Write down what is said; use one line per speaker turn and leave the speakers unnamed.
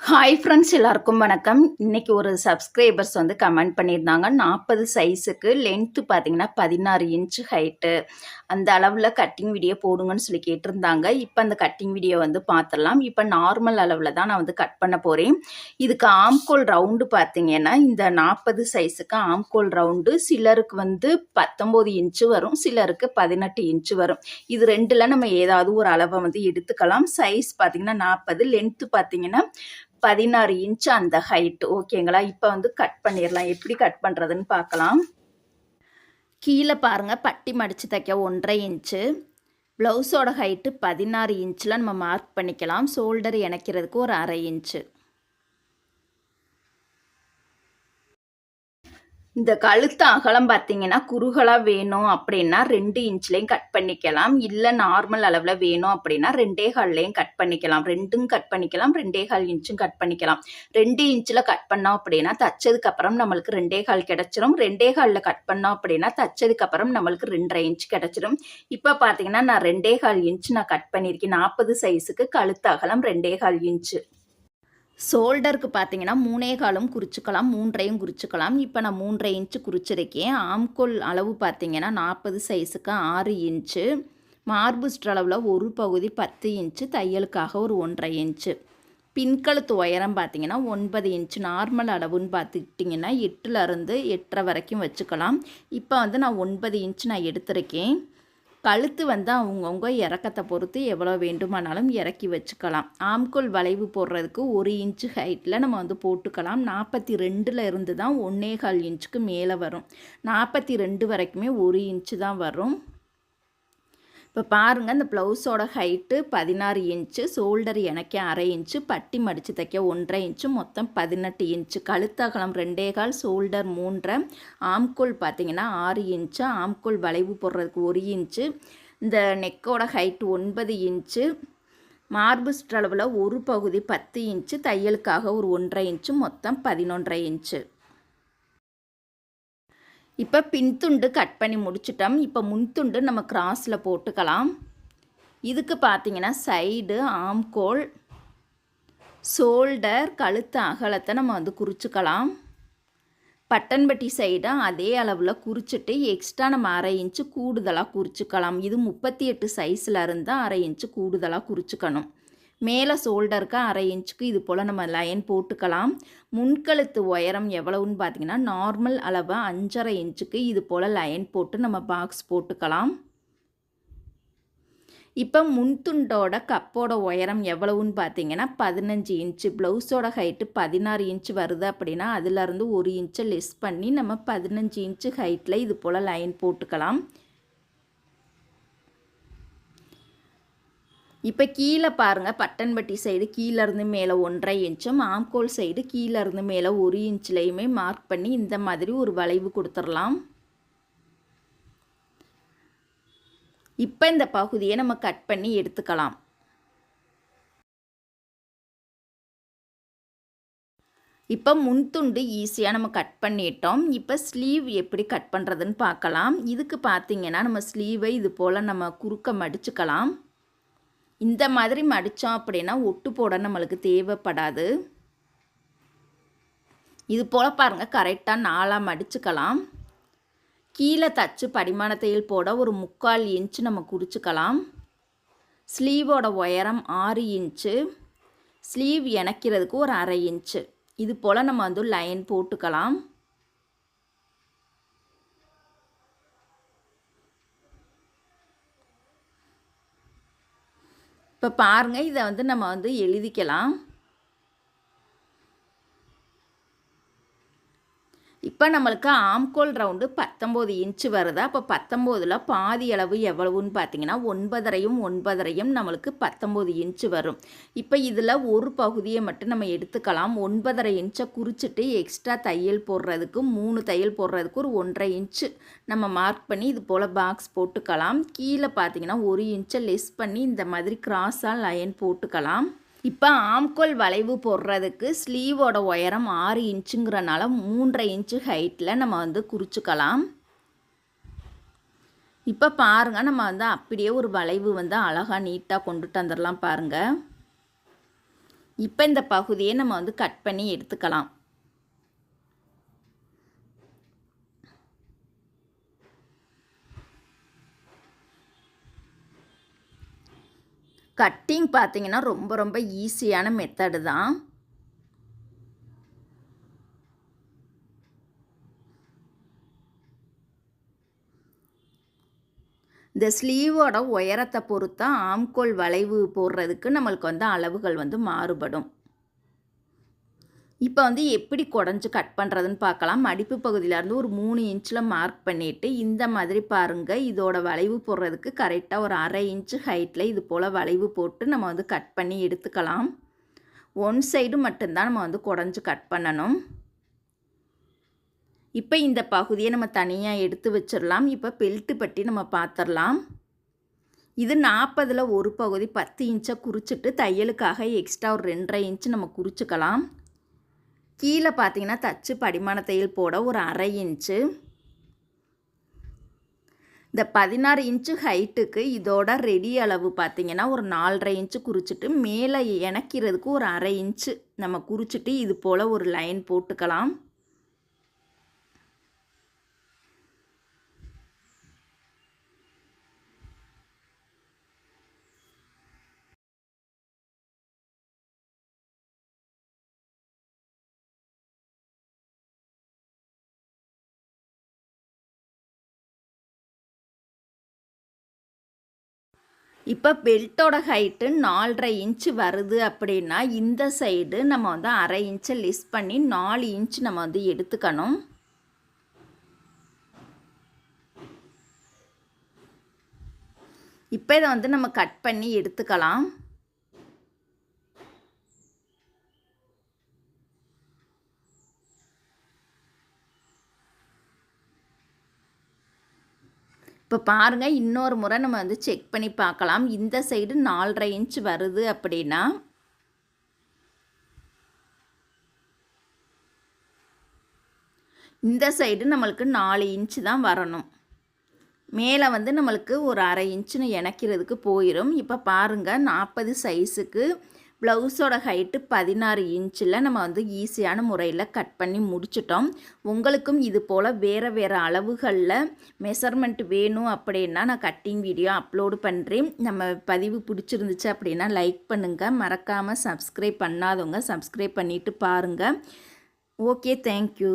Hi friends, எல்லாருக்கும் வணக்கம். இன்னைக்கு ஒரு சப்ஸ்கிரைபர்ஸ் வந்து கமெண்ட் பண்ணியிருந்தாங்க. 40 சைஸுக்கு லென்த்து பார்த்தீங்கன்னா 16 இன்ச்சு ஹைட்டு, அந்த அளவில் கட்டிங் வீடியோ போடுங்கன்னு சொல்லி கேட்டிருந்தாங்க. இப்போ அந்த கட்டிங் வீடியோ வந்து பார்த்துடலாம். இப்போ நார்மல் அளவில் தான் நான் வந்து கட் பண்ண போகிறேன். இதுக்கு ஆம்கோல் ரவுண்டு பார்த்தீங்கன்னா, இந்த 40 சைஸுக்கு ஆம்கோல் ரவுண்டு சிலருக்கு வந்து 19 இன்ச்சு வரும், சிலருக்கு 18 இன்ச்சு வரும். இது ரெண்டில் நம்ம ஏதாவது ஒரு அளவை வந்து எடுத்துக்கலாம். சைஸ் பார்த்தீங்கன்னா 40, லென்த்து பார்த்தீங்கன்னா 16 இன்ச்சு அந்த ஹைட். ஓகேங்களா? இப்போ வந்து கட் பண்ணிடலாம். எப்படி கட் பண்ணுறதுன்னு பார்க்கலாம். கீழே பாருங்கள், பட்டி மடித்து தைக்க 1.5 இன்ச்சு, ப்ளவுஸோட ஹைட்டு 16 இன்ச்சில் நம்ம மார்க் பண்ணிக்கலாம். ஷோல்டர் இணைக்கிறதுக்கு ஒரு 1/2 இன்ச்சு. இந்த கழுத்து அகலம் பார்த்தீங்கன்னா குறுகலாக வேணும் அப்படின்னா 2 இன்ச்லேயும் கட் பண்ணிக்கலாம். இல்லை நார்மல் அளவில் வேணும் அப்படின்னா 2.25லேயும் கட் பண்ணிக்கலாம். ரெண்டும் கட் பண்ணிக்கலாம், 2.25 இன்ச்சும் கட் பண்ணிக்கலாம். 2 இன்ச்சில் கட் பண்ணோம் அப்படின்னா தச்சதுக்கப்புறம் நம்மளுக்கு 2.25 கிடச்சிரும். 2.25ல் கட் பண்ணோம் அப்படின்னா தச்சதுக்கப்புறம் நம்மளுக்கு 2.5 இன்ச் கிடச்சிரும். இப்போ பார்த்தீங்கன்னா நான் 2.25 இன்ச் நான் கட் பண்ணியிருக்கேன். 40 சைஸுக்கு கழுத்து அகலம் 2.25 இன்ச்சு. ஷோல்டருக்கு பார்த்தீங்கன்னா 3.25 குறிச்சிக்கலாம், 3.5 குறிச்சிக்கலாம். இப்போ நான் 3.5 இன்ச்சு குறிச்சிருக்கேன். ஆம்கோல் அளவு பார்த்தீங்கன்னா 40 சைஸுக்கு 6 இன்ச்சு, மார்பு அளவில் ஒரு பகுதி 10 இன்ச்சு, தையலுக்காக ஒரு 1.5 இன்ச்சு. பின்கழுத்து உயரம் பார்த்தீங்கன்னா 9 இன்ச்சு. நார்மல் அளவுன்னு பார்த்துக்கிட்டிங்கன்னா 8லேருந்து 8.5 வரைக்கும் வச்சுக்கலாம். இப்போ வந்து நான் 9 இன்ச்சு நான் எடுத்திருக்கேன். கழுத்து வந்து அவங்கவுங்க இறக்கத்தை பொறுத்து எவ்வளோ வேண்டுமானாலும் இறக்கி வச்சுக்கலாம். ஆம்கோல் வளைவு போடுறதுக்கு 1 இன்ச்சு ஹைட்டில் நம்ம வந்து போட்டுக்கலாம். 42ல் இருந்து தான் 1.25 இன்ச்சுக்கு மேலே வரும். 42 வரைக்குமே 1 இன்ச்சு தான் வரும். இப்போ பாருங்கள், இந்த ப்ளவுஸோட ஹைட்டு 16 இன்ச்சு, ஷோல்டர் இணைக்க 1/2 இன்ச்சு, பட்டி மடித்து தைக்க 1.5 இன்ச்சு, மொத்தம் 18 இன்ச்சு. கழுத்தகலம் 2.25, ஷோல்டர் 3.5, ஆம்கோல் பார்த்தீங்கன்னா 6 இன்ச்சு, ஆம்கோல் வளைவு போடுறதுக்கு 1 இன்ச்சு, இந்த நெக்கோட ஹைட்டு 9 இன்ச்சு, மார்பு அளவில் ஒரு பகுதி 10 இன்ச்சு, தையலுக்காக ஒரு 1.5 இன்ச்சு, மொத்தம் 11.5 இன்ச்சு. இப்போ பின்துண்டு கட் பண்ணி முடிச்சிட்டோம். இப்போ முன்துண்டு நம்ம கிராஸில் போட்டுக்கலாம். இதுக்கு பார்த்தீங்கன்னா சைடு ஆம்கோல், ஷோல்டர், கழுத்து அகலத்தை நம்ம வந்து குறிச்சிக்கலாம். பட்டன்பட்டி சைடு அதே அளவில் குறிச்சிட்டு எக்ஸ்ட்ரா நம்ம 1/2 இன்ச்சு கூடுதலாக குறிச்சிக்கலாம். இது 38 சைஸில் இருந்தால் 1/2 இன்ச்சு கூடுதலாக குறிச்சிக்கணும். மேலே ஷோல்டருக்கு 1/2 இன்ச்சுக்கு இது போல் நம்ம லைன் போட்டுக்கலாம். முன்கழுத்து உயரம் எவ்வளவுன்னு பார்த்தீங்கன்னா நார்மல் அளவு 5.5 இன்ச்சுக்கு இது போல் லைன் போட்டு நம்ம பாக்ஸ் போட்டுக்கலாம். இப்போ முன்துண்டோட கப்போட உயரம் எவ்வளவுன்னு பார்த்தீங்கன்னா 15 இன்ச்சு. ப்ளவுஸோட ஹைட்டு 16 இன்ச்சு வருது அப்படின்னா அதிலருந்து 1 இன்ச்சை லெஸ் பண்ணி நம்ம 15 இன்ச்சு ஹைட்டில் இது போல் லைன் போட்டுக்கலாம். இப்போ கீழே பாருங்கள், பட்டன்பட்டி சைடு கீழேருந்து மேலே 1.5 இன்ச்சும், ஆம்கோல் சைடு கீழேருந்து மேலே 1 இன்ச்லேயுமே மார்க் பண்ணி இந்த மாதிரி ஒரு வளைவு கொடுத்துடலாம். இப்போ இந்த பகுதியை நம்ம கட் பண்ணி எடுத்துக்கலாம். இப்போ முன்துண்டு ஈஸியாக நம்ம கட் பண்ணிட்டோம். இப்போ ஸ்லீவ் எப்படி கட் பண்ணுறதுன்னு பார்க்கலாம். இதுக்கு பார்த்தீங்கன்னா நம்ம ஸ்லீவை இது போல் நம்ம குறுக்க மடிச்சுக்கலாம். இந்த மாதிரி மடித்தோம் அப்படின்னா ஒட்டு போட நம்மளுக்கு தேவைப்படாது. இது போல் பாருங்கள், கரெக்டாக 4ஆக மடிச்சுக்கலாம். கீழே தச்சு படிமான தையல் போட ஒரு 3/4 இன்ச்சு நம்ம குறிச்சிக்கலாம். ஸ்லீவோட உயரம் 6 இன்ச்சு, ஸ்லீவ் இணைக்கிறதுக்கு ஒரு 1/2 இன்ச்சு. இது போல் நம்ம வந்து லைன் போட்டுக்கலாம். இப்போ பாருங்கள், இதை வந்து நம்ம வந்து எழுதிக்கலாம். இப்போ நம்மளுக்கு ஆம்கோல் ரவுண்டு 19 இன்ச்சு வருதா? அப்போ 19ல் பாதி அளவு எவ்வளவுன்னு பார்த்தீங்கன்னா 9.5 நம்மளுக்கு 19 இன்ச்சு வரும். இப்போ இதில் ஒரு பகுதியை மட்டும் நம்ம எடுத்துக்கலாம். 9.5 இன்ச்சை குறிச்சிட்டு எக்ஸ்ட்ரா தையல் போடுறதுக்கு 3 தையல் போடுறதுக்கு ஒரு 1.5 இன்ச்சு நம்ம மார்க் பண்ணி இது போல் பாக்ஸ் போட்டுக்கலாம். கீழே பார்த்தீங்கன்னா 1 இன்ச்சை லெஸ் பண்ணி இந்த மாதிரி கிராஸாக லைன் போட்டுக்கலாம். இப்போ ஆம்கோல் வளைவு போடுறதுக்கு ஸ்லீவோட உயரம் 6 இன்ச்சுங்கிறனால 3.5 இன்ச்சு ஹைட்டில் நம்ம வந்து குறிச்சிக்கலாம். இப்போ பாருங்கள், நம்ம வந்து அப்படியே ஒரு வளைவு வந்து அழகாக நீட்டாக கொண்டுட்டு வந்துடலாம் பாருங்கள். இப்போ இந்த பகுதியை நம்ம வந்து கட் பண்ணி எடுத்துக்கலாம். கட்டிங் பார்த்தீங்கன்னா ரொம்ப ரொம்ப ஈஸியான மெத்தடு தான். இந்த ஸ்லீவோட உயரத்தை பொறுத்தா ஆம்கோல் வளைவு போடுறதுக்கு நம்மளுக்கு வந்து அளவுகள் வந்து மாறுபடும். இப்போ வந்து எப்படி குடஞ்சி கட் பண்ணுறதுன்னு பார்க்கலாம். மடிப்பு பகுதியிலேருந்து ஒரு 3 இன்ச்சில் மார்க் பண்ணிவிட்டு இந்த மாதிரி பாருங்கள், இதோட வளைவு போடுறதுக்கு கரெக்டாக ஒரு 1/2 இன்ச்சு ஹைட்டில் இது போல் வளைவு போட்டு நம்ம வந்து கட் பண்ணி எடுத்துக்கலாம். ஒன் சைடு மட்டும்தான் நம்ம வந்து குடஞ்சி கட் பண்ணணும். இப்போ இந்த பகுதியை நம்ம தனியாக எடுத்து வச்சிடலாம். இப்போ பெல்ட்டு பட்டி நம்ம பார்த்துடலாம். இது 40ல் ஒரு பகுதி 10 இன்ச்சை குறிச்சிட்டு தையலுக்காக எக்ஸ்ட்ரா ஒரு 2.5 இன்ச்சு நம்ம குறிச்சிக்கலாம். கீழே பார்த்தீங்கன்னா தச்சு படிமான தையல் போட ஒரு 1/2 இன்ச்சு. இந்த 16 இன்ச்சு ஹைட்டுக்கு இதோட ரெடி அளவு பார்த்தீங்கன்னா ஒரு 4.5 இன்ச்சு குறிச்சிட்டு மேலே இணைக்கிறதுக்கு ஒரு 1/2 இன்ச்சு நம்ம குறிச்சிட்டு இது போல் ஒரு லைன் போட்டுக்கலாம். இப்போ பெல்ட்டோட ஹைட்டு 4.5 இன்ச்சு வருது அப்படின்னா இந்த சைடு நம்ம வந்து 1/2 இன்ச்சை லெஸ் பண்ணி 4 இன்ச்சு நம்ம வந்து எடுத்துக்கணும். இப்போ இதை வந்து நம்ம கட் பண்ணி எடுத்துக்கலாம். இப்போ பாருங்கள், இன்னொரு முறை நம்ம வந்து செக் பண்ணி பார்க்கலாம். இந்த சைடு 4.5 இன்ச்சு வருது அப்படின்னா இந்த சைடு நம்மளுக்கு 4 இன்ச்சு தான் வரணும். மேலே வந்து நம்மளுக்கு ஒரு 1/2 இன்ச்சுன்னு இணைக்கிறதுக்கு போயிடும். இப்போ பாருங்கள், 40 சைஸுக்கு ப்ளவுஸோட ஹைட்டு 16 இன்ச்சில் நம்ம வந்து ஈஸியான முறையில் கட் பண்ணி முடிச்சிட்டோம். உங்களுக்கும் இது போல் வேறு வேறு அளவுகளில் மெஷர்மெண்ட் வேணும் அப்படின்னா நான் கட்டிங் வீடியோ அப்லோடு பண்ணுறேன். நம்ம பதிவு பிடிச்சிருந்துச்சு அப்படின்னா லைக் பண்ணுங்கள். மறக்காமல் சப்ஸ்கிரைப் பண்ணாதவங்க சப்ஸ்கிரைப் பண்ணிவிட்டு பாருங்கள். Okay, thank you.